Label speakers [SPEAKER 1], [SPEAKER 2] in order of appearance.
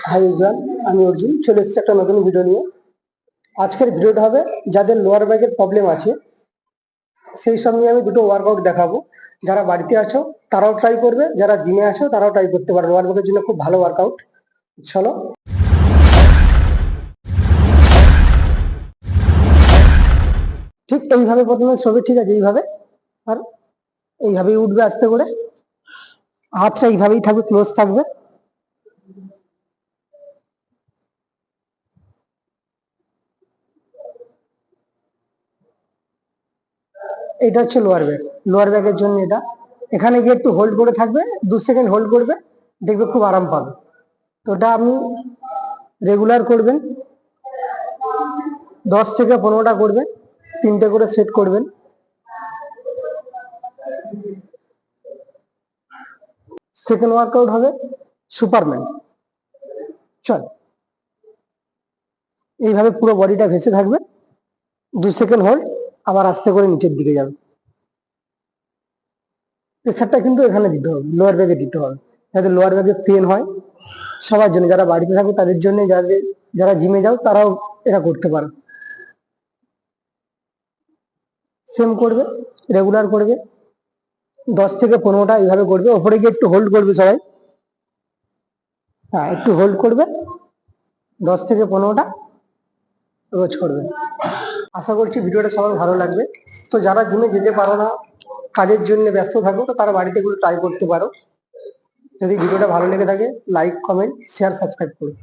[SPEAKER 1] Hi everyone, আমি অর্জুন চলে এসেছি একটা নতুন ভিডিও নিয়ে। আজকের ভিডিওটা হবে যাদের লোয়ার ব্যাকের প্রবলেম আছে সেই সব নিয়ে আমি দুটো ওয়ার্কআউট দেখাবো। যারা বাড়িতে আছো তারাও ট্রাই করবে, যারা জিমে আছো তারাও ট্রাই করতে পারো। লোয়ার ব্যাকের জন্য খুব ভালো ওয়ার্কআউট। চলো, ঠিক এইভাবে প্রথমে শোবে, ঠিক আছে এইভাবে, আর এইভাবেই উঠবে আস্তে করে। হাতটা এইভাবেই থাকবে, ক্লোজ থাকবে। এটা হচ্ছে লোয়ার ব্যাক। লোয়ার ব্যাকের জন্য এটা, এখানে গিয়ে একটু হোল্ড করে থাকবে, 2 সেকেন্ড হোল্ড করবে, দেখবে খুব আরাম পাবে। তো এটা আপনি রেগুলার করবেন, 10 থেকে 15টা করবেন, 3টে করে সেট করবেন। সেকেন্ড ওয়ার্কআউট হবে সুপারম্যান। চল, এইভাবে পুরো বডিটা ভেসে থাকবে, 2 সেকেন্ড হোল্ড, আবার আস্তে করে নিচের দিকে যাবে। প্রেসারটা কিন্তু এখানে দিতে হবে, লোয়ার ব্যাগে দিতে হবে, যাতে লোয়ার ব্যাগে পেন হয়। সবার জন্য, যারা বাড়িতে থাকবে তাদের জন্য, যাদের যারা জিমে যাও তারাও এটা করতে পারো। সেম করবে, রেগুলার করবে, 10 থেকে 15টা এইভাবে করবে। ওপরে গিয়ে একটু হোল্ড করবে সবাই, হ্যাঁ একটু হোল্ড করবে, 10 থেকে 15টা রোজ করবে। আশা করছি ভিডিওটা সবার ভালো লাগবে। তো যারা জিমে যেতে পারো না, কাজের জন্য ব্যস্ত থাকো, তো তারা বাড়িতে এগুলো ট্রাই করতে পারো। যদি ভিডিওটা ভালো লেগে থাকে, লাইক, কমেন্ট, শেয়ার, সাবস্ক্রাইব করো।